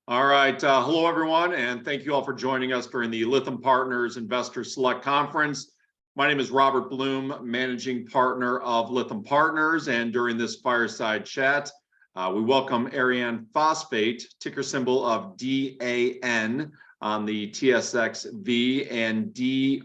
All right. Hello, everyone, and thank you all for joining us during the Lytham Partners Investor Select Conference. My name is Robert Bloom, Managing Partner of Lytham Partners, and during this fireside chat, we welcome Arianne Phosphate, ticker symbol of DAN on the TSX-V and DRRSF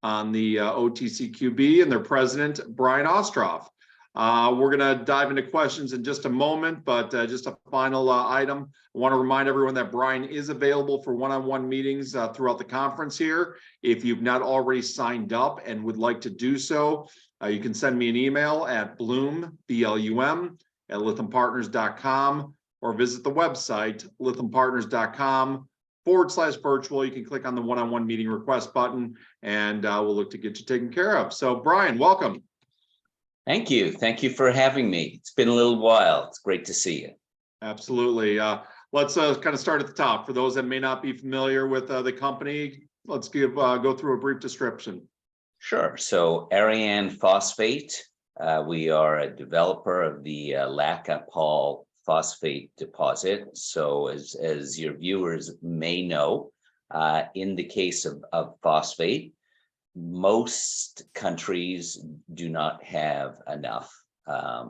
on the OTCQB, and their president, Brian Ostroff. We're going to dive into questions in just a moment, but just a final item. I want to remind everyone that Brian is available for one-on-one meetings throughout the conference here. If you've not already signed up and would like to do so, you can send me an email at bloom, B-L-U-M, at lythampartners.com, or visit the website, lythampartners.com/virtual. You can click on the one-on-one meeting request button, and we'll look to get you taken care of. So, Brian, welcome. Thank you. Thank you for having me. It's been a little while. It's great to see you. Absolutely. Let's kind of start at the top. For those that may not be familiar with the company, let's go through a brief description. Sure. So Arianne Phosphate, we are a developer of the Lytham phosphate deposit. So as your viewers may know, in the case of phosphate, most countries do not have enough.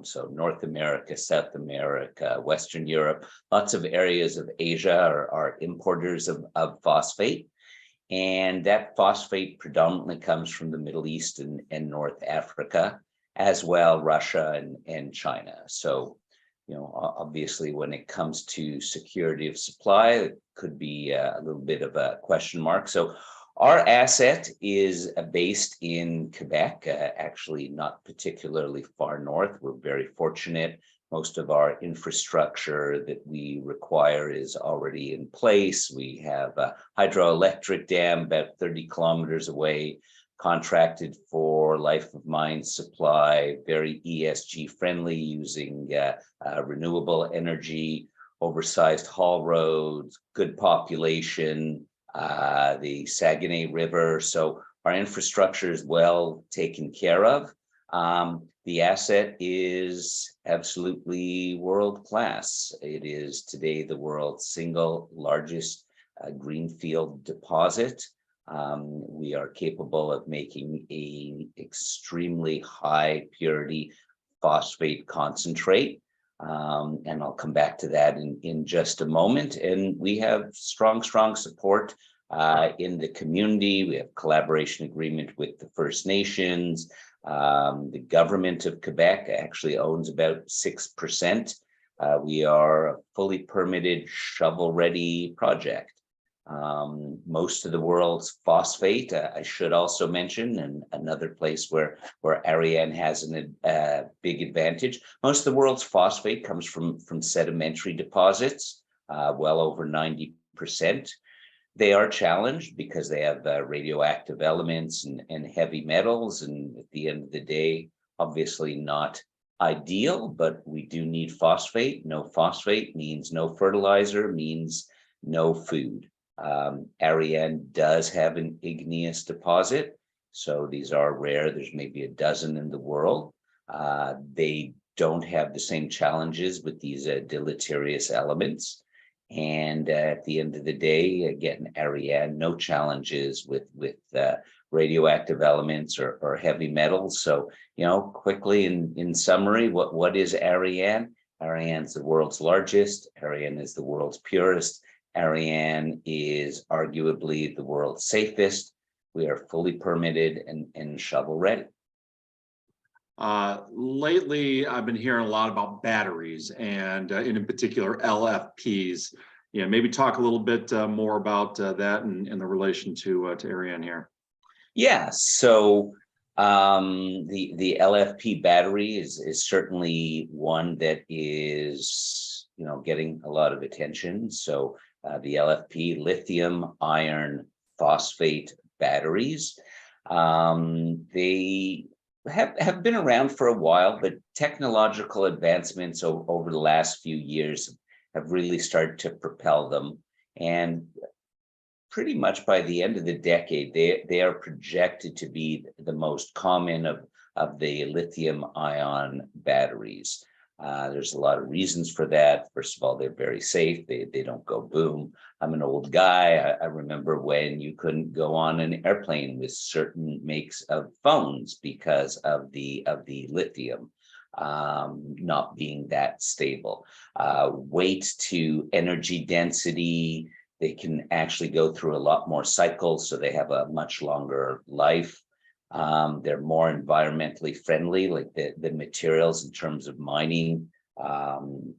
So North America, South America, Western Europe, lots of areas of Asia are importers of phosphate. And that phosphate predominantly comes from the Middle East and North Africa, as well Russia and China. So, you know, obviously when it comes to security of supply, it could be a little bit of a question mark. So our asset is based in Quebec, actually not particularly far north. We're very fortunate. Most of our infrastructure that we require is already in place. We have a hydroelectric dam about 30 kilometers away, contracted for life of mine supply, very ESG friendly, using renewable energy, oversized haul roads, good population, the Saguenay River. So our infrastructure is well taken care of. The asset is absolutely world class. It is today the world's single largest greenfield deposit. We are capable of making an extremely high purity phosphate concentrate. And I'll come back to that in just a moment. And we have strong support in the community. We have collaboration agreement with the First Nations. The government of Quebec actually owns about 6%. We are a fully permitted, shovel-ready project. Most of the world's phosphate, I should also mention, and another place where Arianne has a big advantage. Most of the world's phosphate comes from sedimentary deposits, well over 90%. They are challenged because they have radioactive elements and heavy metals, and at the end of the day, obviously not ideal, but we do need phosphate. No phosphate means no fertilizer, means no food. Arianne does have an igneous deposit, so these are rare. There's maybe a dozen in the world. They don't have the same challenges with these deleterious elements. And at the end of the day, again, Arianne, no challenges with radioactive elements or heavy metals. So, you know, quickly in summary, what is Arianne? Arianne's the world's largest. Arianne is the world's purest. Arianne is arguably the world's safest. We are fully permitted and shovel ready. Lately, I've been hearing a lot about batteries and in particular LFPs. Yeah, maybe talk a little bit more about that and the relation to Arianne here. Yeah, so the LFP battery is certainly one that is, you know, getting a lot of attention. So the LFP, lithium iron phosphate batteries, they have been around for a while, but technological advancements over the last few years have really started to propel them. And pretty much by the end of the decade, they are projected to be the most common of the lithium ion batteries. There's a lot of reasons for that. First of all, they're very safe. They don't go boom. I'm an old guy. I remember when you couldn't go on an airplane with certain makes of phones because of the lithium not being that stable. Weight to energy density, they can actually go through a lot more cycles, so they have a much longer life. They're more environmentally friendly, like the materials in terms of mining,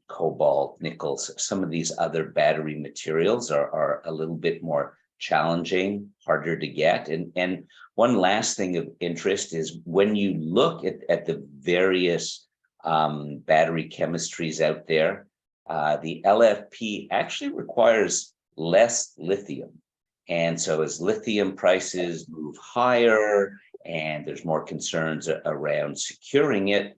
cobalt, nickel. Some of these other battery materials are a little bit more challenging, harder to get. And one last thing of interest is when you look at the various battery chemistries out there, the LFP actually requires less lithium. And so as lithium prices move higher and there's more concerns around securing it,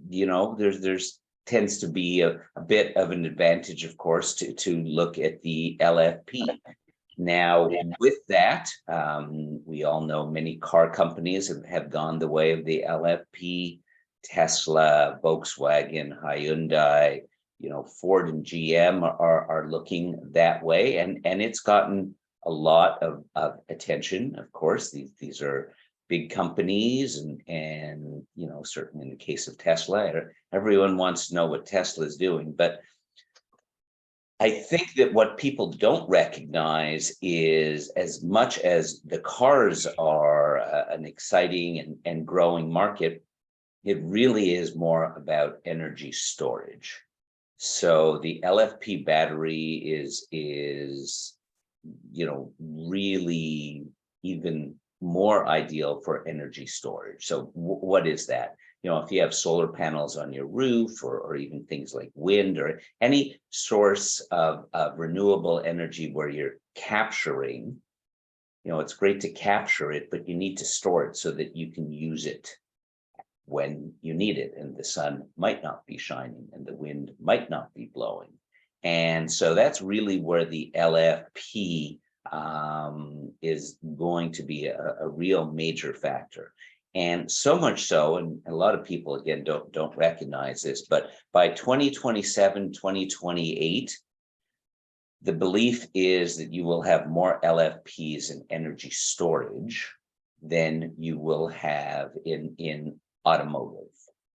there's tends to be a bit of an advantage, of course, to look at the LFP. Now, with that, we all know many car companies have gone the way of the LFP. Tesla, Volkswagen, Hyundai, Ford and GM are looking that way, and it's gotten a lot of attention. Of course, these are big companies, and certainly in the case of Tesla, everyone wants to know what Tesla is doing. But I think that what people don't recognize is, as much as the cars are an exciting and growing market, it really is more about energy storage. So the LFP battery is really even more ideal for energy storage. So what is that? If you have solar panels on your roof, or even things like wind, or any source of renewable energy where you're capturing, it's great to capture it, but you need to store it so that you can use it when you need it, and the sun might not be shining and the wind might not be blowing. And so that's really where the LFP is going to be a real major factor. And so much so, and a lot of people, again, don't recognize this, but by 2027, 2028, the belief is that you will have more LFPs in energy storage than you will have in automotive.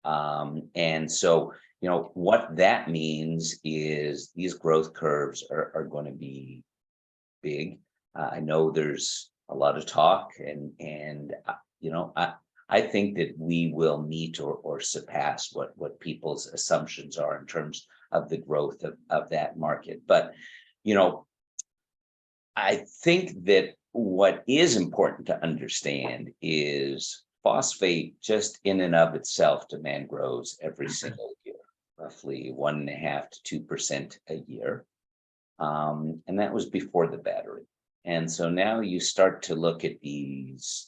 And so, what that means is these growth curves are going to be big. I know there's a lot of talk, and I think that we will meet or surpass what people's assumptions are in terms of the growth of that market. But, I think that what is important to understand is phosphate, just in and of itself, demand grows every single year, roughly 1.5% to 2% a year. And that was before the battery. And so now you start to look at these,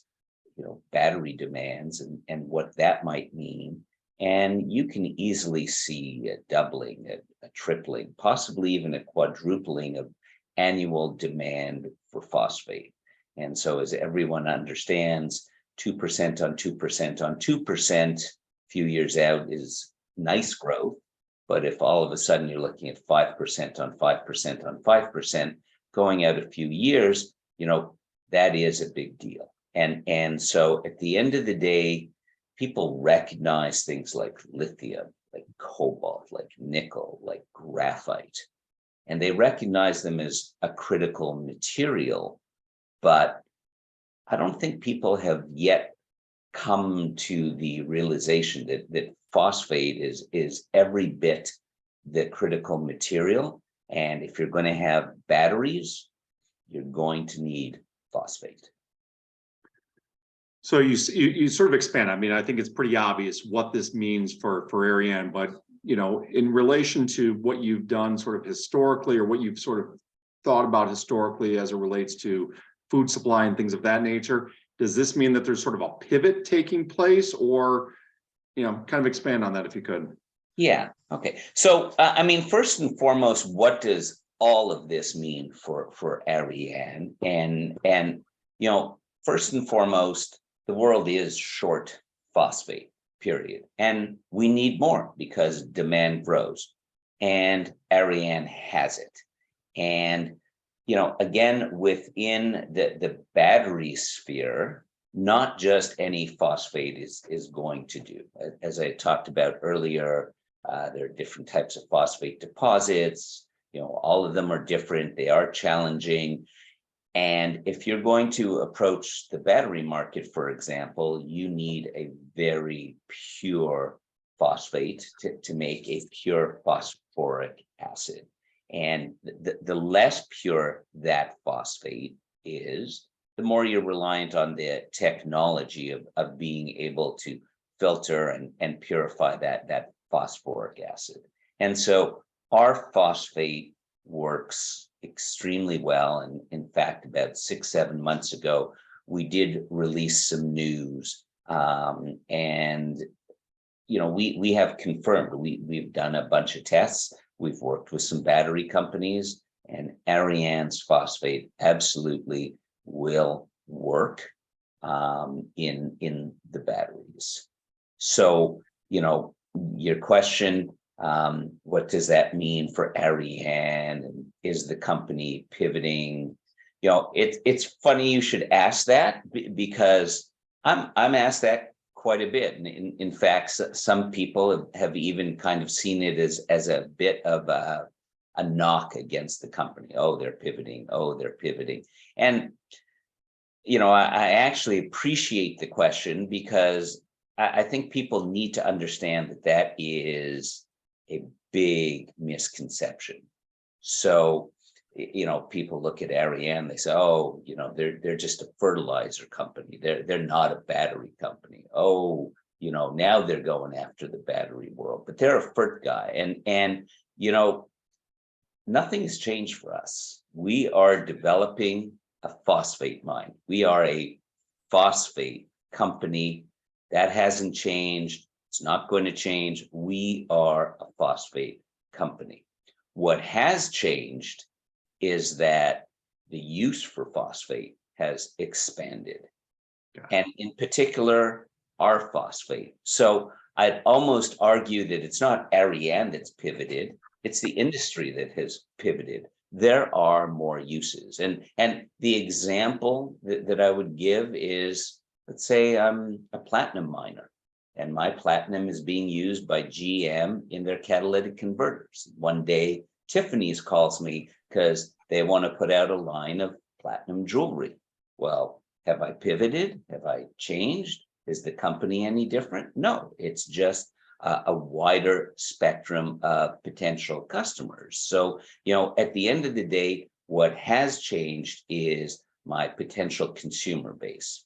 battery demands and what that might mean. And you can easily see a doubling, a tripling, possibly even a quadrupling of annual demand for phosphate. And so, as everyone understands, 2% on 2% on 2% a few years out is nice growth. But if all of a sudden you're looking at 5% on 5% on 5% going out a few years, that is a big deal. And so at the end of the day, people recognize things like lithium, like cobalt, like nickel, like graphite, and they recognize them as a critical material. But I don't think people have yet come to the realization that phosphate is every bit the critical material. And if you're going to have batteries, you're going to need phosphate. So you sort of expand. I mean, I think it's pretty obvious what this means for Arianne, but in relation to what you've done sort of historically, or what you've sort of thought about historically as it relates to food supply and things of that nature, does this mean that there's sort of a pivot taking place, or kind of expand on that if you could? Yeah. Okay. So, first and foremost, what does all of this mean for Arianne? And first and foremost, the world is short phosphate, period. And we need more because demand grows, and Arianne has it. And, again, within the battery sphere, not just any phosphate is going to do. As I talked about earlier, there are different types of phosphate deposits. All of them are different. They are challenging. And if you're going to approach the battery market, for example, you need a very pure phosphate to make a pure phosphoric acid. And the less pure that phosphate is, the more you're reliant on the technology of being able to filter and purify that phosphoric acid. And so our phosphate works extremely well. And in fact, about 6-7 months ago, we did release some news. And we have confirmed, we've done a bunch of tests. We've worked with some battery companies, and Arianne's phosphate absolutely will work in the batteries. So, your question, what does that mean for Arianne? And is the company pivoting? It's funny you should ask that, because I'm asked that quite a bit. And in fact, some people have even kind of seen it as a bit of a knock against the company. Oh, they're pivoting. Oh, they're pivoting. And, I actually appreciate the question, because I think people need to understand that is a big misconception. So, people look at Arianne, they say, oh, they're just a fertilizer company. They're not a battery company. Oh, now they're going after the battery world, but they're a fert guy. And nothing has changed for us. We are developing a phosphate mine. We are a phosphate company. That hasn't changed. It's not going to change. We are a phosphate company. What has changed is that the use for phosphate has expanded, and in particular, our phosphate. So I'd almost argue that it's not Arianne that's pivoted, it's the industry that has pivoted. There are more uses. And the example that I would give is, let's say I'm a platinum miner, and my platinum is being used by GM in their catalytic converters. One day, Tiffany's calls me because they want to put out a line of platinum jewelry. Well, have I pivoted? Have I changed? Is the company any different? No, it's just a wider spectrum of potential customers. So, at the end of the day, what has changed is my potential consumer base.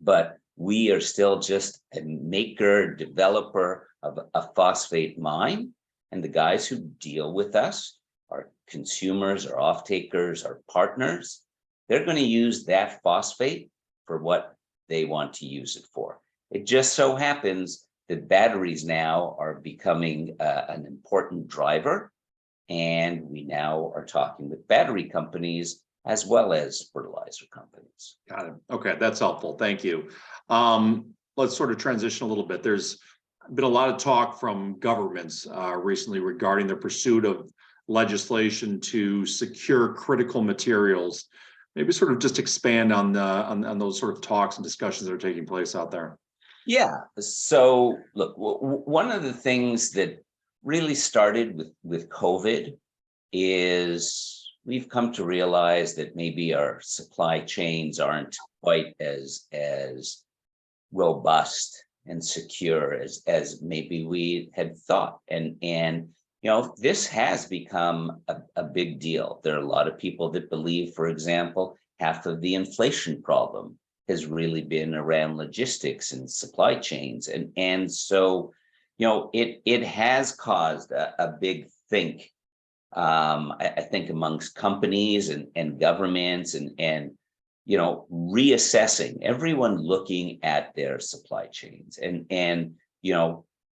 But we are still just a maker, developer of a phosphate mine. And the guys who deal with us, our consumers, our off-takers, our partners, they're going to use that phosphate for what they want to use it for. It just so happens that batteries now are becoming an important driver. And we now are talking with battery companies as well as fertilizer companies. Got it. Okay, that's helpful. Thank you. Let's sort of transition a little bit. There's been a lot of talk from governments recently regarding the pursuit of legislation to secure critical materials. Maybe sort of just expand on those sort of talks and discussions that are taking place out there. Yeah. So look, one of the things that really started with COVID is we've come to realize that maybe our supply chains aren't quite as robust and secure as maybe we had thought. And this has become a big deal. There are a lot of people that believe, for example, half of the inflation problem has really been around logistics and supply chains. And so, it has caused a big think, I think, amongst companies and governments and reassessing, everyone looking at their supply chains. And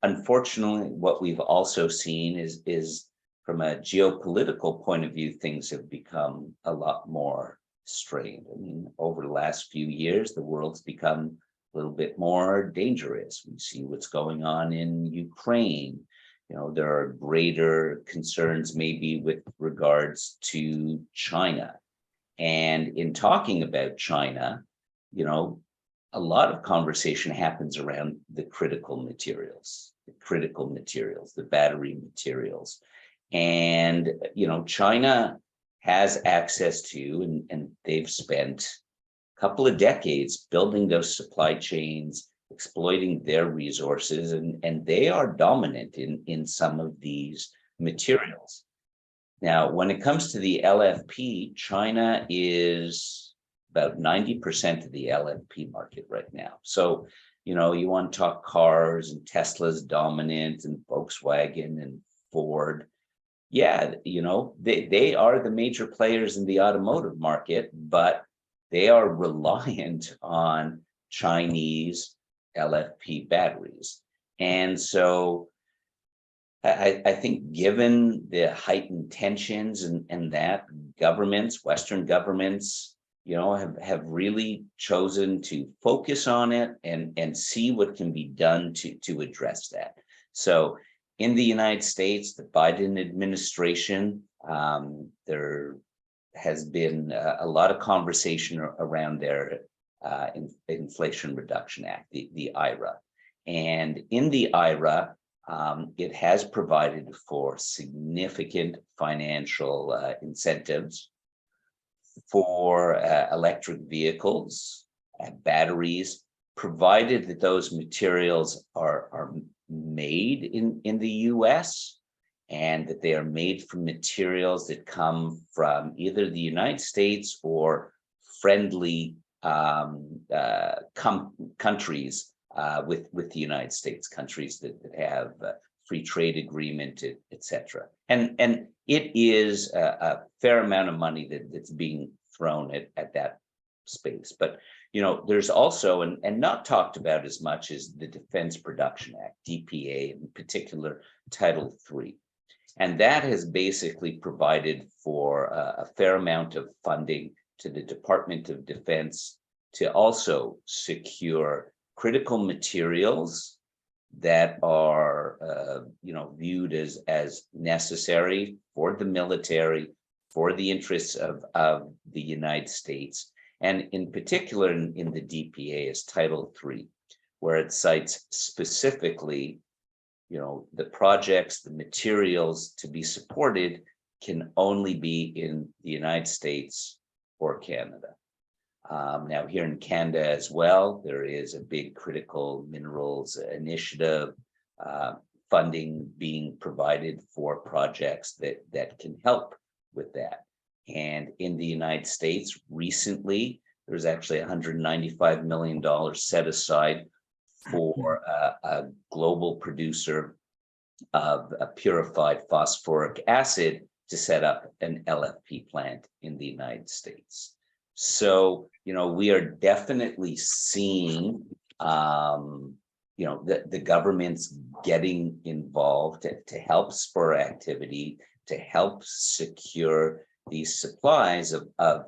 unfortunately, what we've also seen is from a geopolitical point of view, things have become a lot more strained. I mean, over the last few years, the world's become little bit more dangerous. We see what's going on in Ukraine. There are greater concerns maybe with regards to China. And in talking about China, a lot of conversation happens around the critical materials, the battery materials. And, China has access to, and they've spent a couple of decades building those supply chains, exploiting their resources, and they are dominant in some of these materials. Now, when it comes to the LFP, China is about 90% of the LFP market right now. So, you want to talk cars, and Tesla's dominant, and Volkswagen and Ford. Yeah, they are the major players in the automotive market, but they are reliant on Chinese LFP batteries. And so I think given the heightened tensions and that Western governments, have really chosen to focus on it and see what can be done to address that. So in the United States, the Biden administration, there has been a lot of conversation around their Inflation Reduction Act, the IRA. And in the IRA, it has provided for significant financial incentives for electric vehicles, batteries, provided that those materials are made in the US, and that they are made from materials that come from either the United States or friendly countries with the United States, countries that have free trade agreement, etc. And it is a fair amount of money that's being thrown at that space. But there's also, and not talked about as much, as the Defense Production Act, DPA, in particular Title III. And that has basically provided for a fair amount of funding to the Department of Defense to also secure critical materials that are viewed as necessary for the military, for the interests of the United States, and in particular in the DPA is Title III, where it cites specifically, the projects, the materials to be supported can only be in the United States or Canada. Now, here in Canada as well, there is a big critical minerals initiative, funding being provided for projects that can help with that. And in the United States, recently, there's actually $195 million set aside for a global producer of a purified phosphoric acid to set up an LFP plant in the United States. So, we are definitely seeing, the government's getting involved to help spur activity, to help secure these supplies of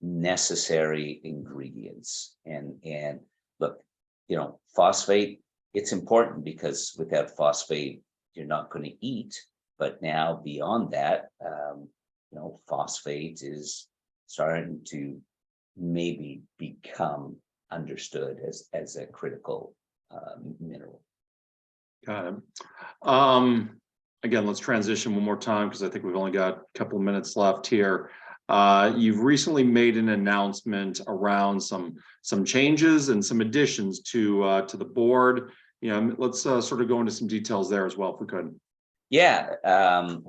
necessary ingredients. And look, phosphate, it's important because without phosphate, you're not going to eat. But now beyond that, phosphate is starting to maybe become understood as a critical mineral. Got it. Again, let's transition one more time because I think we've only got a couple of minutes left here. You've recently made an announcement around some changes and some additions to the board. Let's sort of go into some details there as well, if we could. Yeah,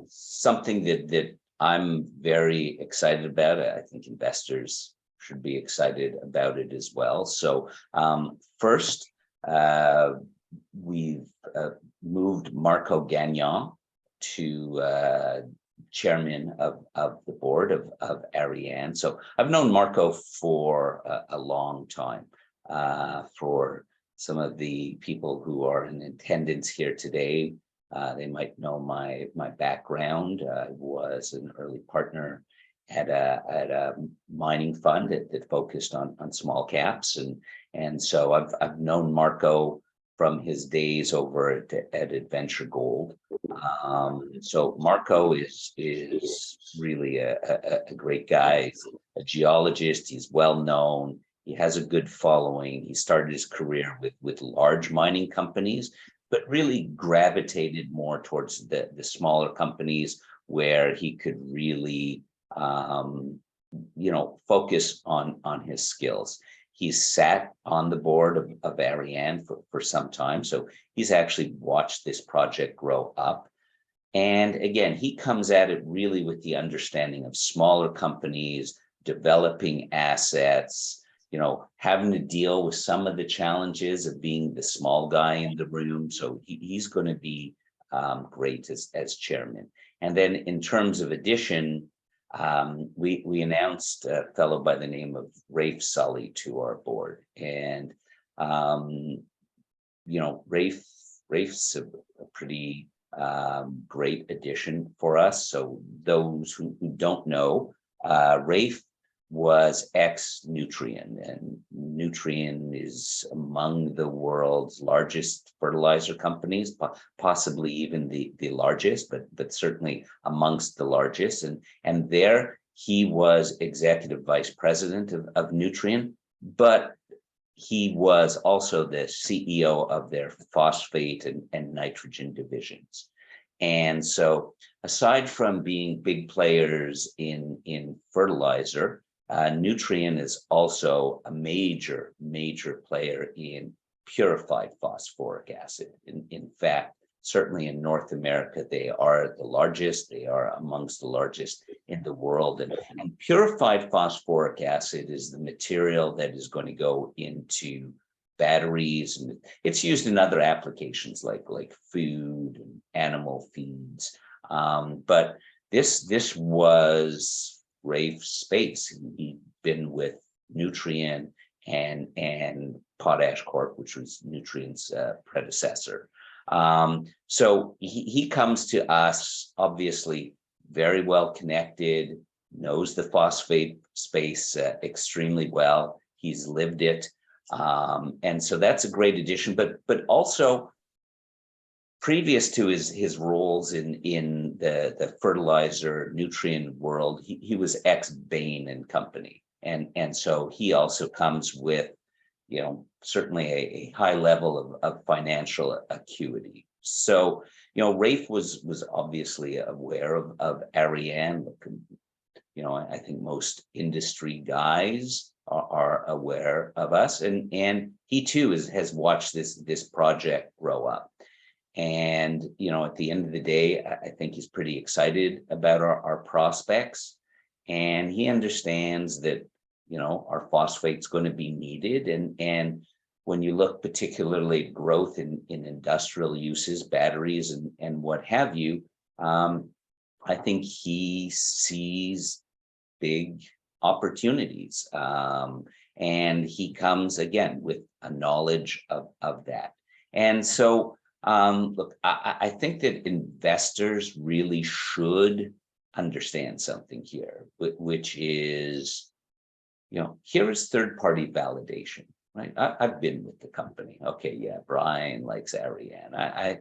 something that I'm very excited about. I think investors should be excited about it as well. So first, we've moved Marco Gagnon to chairman of the board of Arianne. So I've known Marco for a long time. For some of the people who are in attendance here today, they might know my background. I was an early partner at a mining fund that focused on small caps, And so I've known Marco from his days over at Adventure Gold. So Marco is really a great guy. He's a geologist. He's well known. He has a good following. He started his career with large mining companies, but really gravitated more towards the smaller companies where he could really focus on his skills. He's sat on the board of Arianne for some time. So he's actually watched this project grow up. And again, he comes at it really with the understanding of smaller companies, developing assets, having to deal with some of the challenges of being the small guy in the room. So he's going to be great as chairman. And then in terms of addition, we announced a fellow by the name of Rafe Sully to our board. And, Rafe's a pretty great addition for us. So those who don't know, Rafe was ex-Nutrien, and Nutrien is among the world's largest fertilizer companies, possibly even the largest, but certainly amongst the largest. And there he was executive vice president of Nutrien, but he was also the CEO of their phosphate and nitrogen divisions. And so aside from being big players in fertilizer, Nutrien is also a major player in purified phosphoric acid. In fact, certainly in North America, they are the largest. They are amongst the largest in the world. And purified phosphoric acid is the material that is going to go into batteries, and it's used in other applications like food and animal feeds. But this was Rafe's space. He'd been with Nutrien and Potash Corp, which was Nutrien's predecessor. So he comes to us, obviously very well connected, knows the phosphate space extremely well. He's lived it. And so that's a great addition, but also previous to his roles in the fertilizer nutrient world, he was ex-Bain and Company. And so he also comes with, certainly a high level of financial acuity. So, Rafe was obviously aware of Arianne. I think most industry guys are aware of us, and he too has watched this project grow up. And at the end of the day, I think he's pretty excited about our prospects, and he understands that our phosphate's going to be needed. And when you look particularly at growth in industrial uses, batteries and what have you, I think he sees big opportunities. And he comes again with a knowledge of that. And so, look, I think that investors really should understand something here, which is, here is third-party validation, right? I've been with the company. Okay, yeah, Brian likes Arianne. I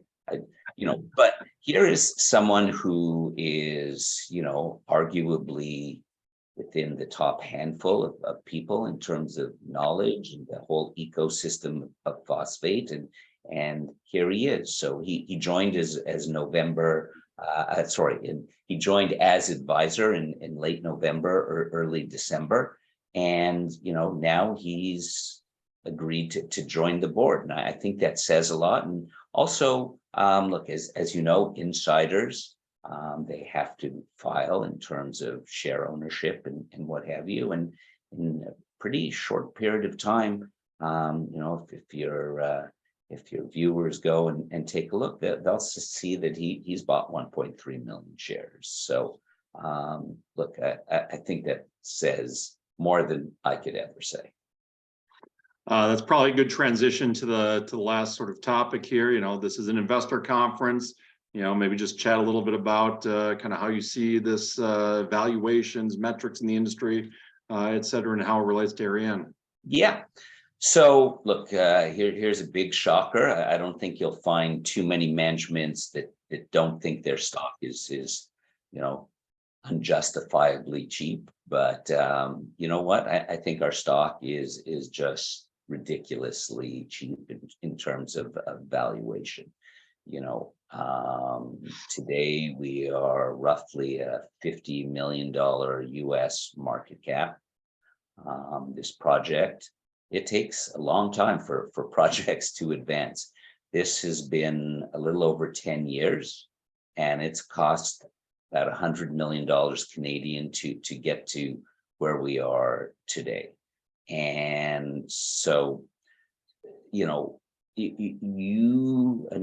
but here is someone who is, arguably within the top handful of people in terms of knowledge and the whole ecosystem of phosphate. And here he is. So he joined as November, he joined as advisor in late November or early December. And, now he's agreed to join the board. And I think that says a lot. And also, look, as you know, insiders, they have to file in terms of share ownership and what have you. And in a pretty short period of time, if your viewers go and take a look, they'll see that he's bought 1.3 million shares. So, look, I think that says more than I could ever say. That's probably a good transition to the last sort of topic here. This is an investor conference. Maybe just chat a little bit about kind of how you see this valuations, metrics in the industry, et cetera, and how it relates to Arianne. Yeah. So look, here's a big shocker. I don't think you'll find too many managements that don't think their stock is unjustifiably cheap. But you know what? I think our stock is just ridiculously cheap in terms of valuation. Today we are roughly a $50 million US market cap. This project, it takes a long time for projects to advance. This has been a little over 10 years, and it's cost about $100 million Canadian to get to where we are today. And so, an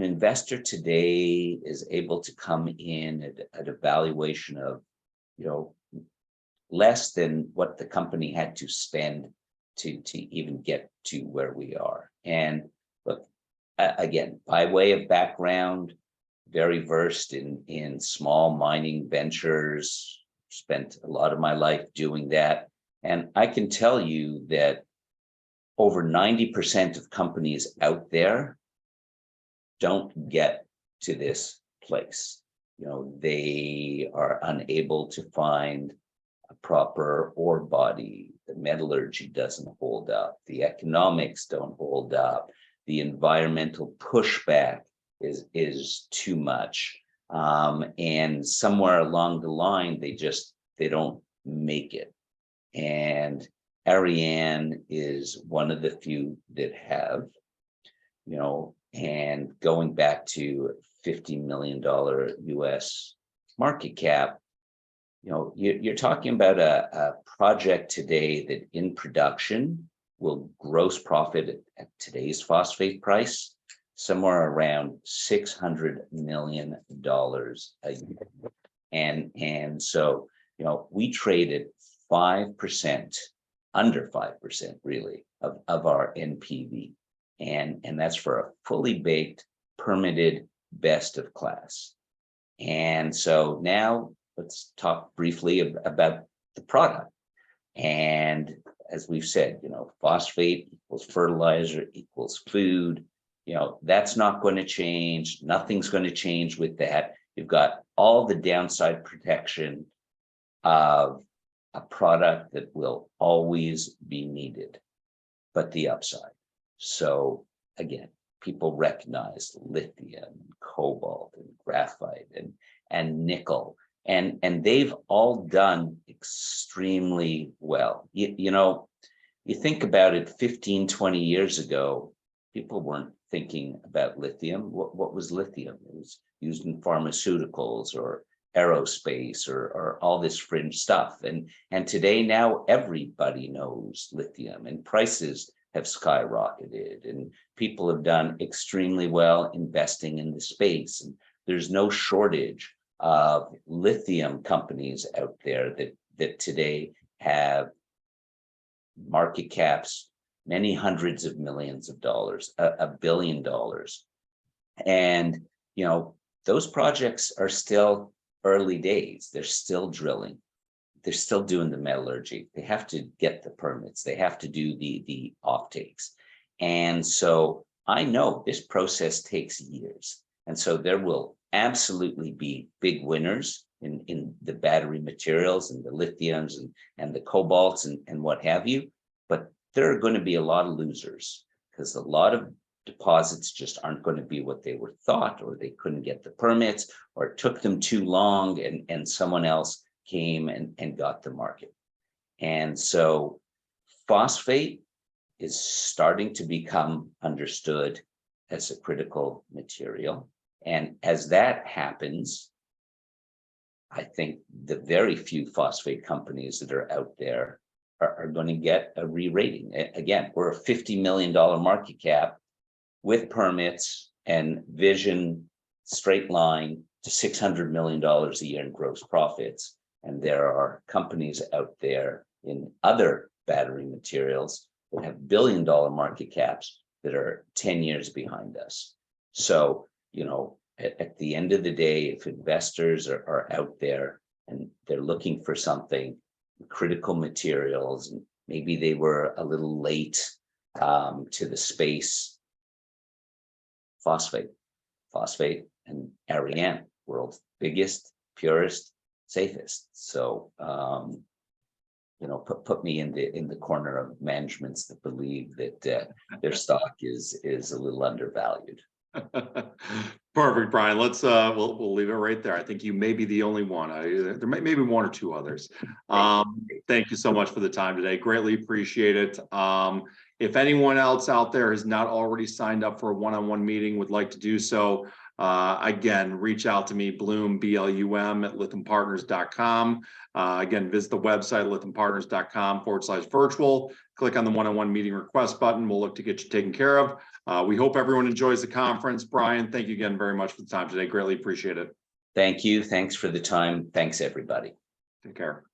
investor today is able to come in at a valuation of, less than what the company had to spend to even get to where we are. And look, again, by way of background, very versed in small mining ventures, spent a lot of my life doing that. And I can tell you that over 90% of companies out there don't get to this place. They are unable to find a proper ore body. The metallurgy doesn't hold up. The economics don't hold up. The environmental pushback is too much. And somewhere along the line, they don't make it. And Arianne is one of the few that have, and going back to $50 million US market cap, you're talking about a project today that in production will gross profit at today's phosphate price somewhere around $600 million a year. And so, we traded 5%, under 5% really of our NPV. And that's for a fully baked, permitted, best of class. And so now let's talk briefly about the product. And as we've said, phosphate equals fertilizer equals food. That's not going to change. Nothing's going to change with that. You've got all the downside protection of a product that will always be needed, but the upside. So again, people recognize lithium, cobalt, and graphite, and nickel, and they've all done extremely well. You think about it, 15, 20 years ago, people weren't thinking about lithium. What was lithium? It was used in pharmaceuticals or aerospace or all this fringe stuff. And today, now everybody knows lithium, and prices have skyrocketed, and people have done extremely well investing in the space. And there's no shortage of lithium companies out there that today have market caps, many hundreds of millions of dollars, $1 billion. And, those projects are still early days. They're still drilling. They're still doing the metallurgy. They have to get the permits. They have to do the offtakes. And so I know this process takes years. And so there will absolutely be big winners in the battery materials and the lithiums and the cobalts and what have you. But there are going to be a lot of losers, because a lot of deposits just aren't going to be what they were thought, or they couldn't get the permits, or it took them too long, and someone else came and got the market. And so phosphate is starting to become understood as a critical material. And as that happens, I think the very few phosphate companies that are out there are going to get a re-rating. Again, we're a $50 million market cap with permits and vision, straight line to $600 million a year in gross profits. And there are companies out there in other battery materials that have billion-dollar market caps that are 10 years behind us. So, at the end of the day, if investors are out there and they're looking for something, critical materials, and maybe they were a little late to the space. Phosphate, and Arianne, world's biggest, purest, safest. So, put me in the corner of managements that believe that their stock is a little undervalued. Perfect, Brian. Let's we'll leave it right there. I think you may be the only one. There may be one or two others. Thank you so much for the time today. Greatly appreciate it. If anyone else out there has not already signed up for a one-on-one meeting, would like to do so, again, reach out to me, Bloom, BLUM at lythampartners.com. Again, visit the website, lythampartners.com/virtual. Click on the one-on-one meeting request button. We'll look to get you taken care of. We hope everyone enjoys the conference. Brian, thank you again very much for the time today. Greatly appreciate it. Thank you. Thanks for the time. Thanks, everybody. Take care.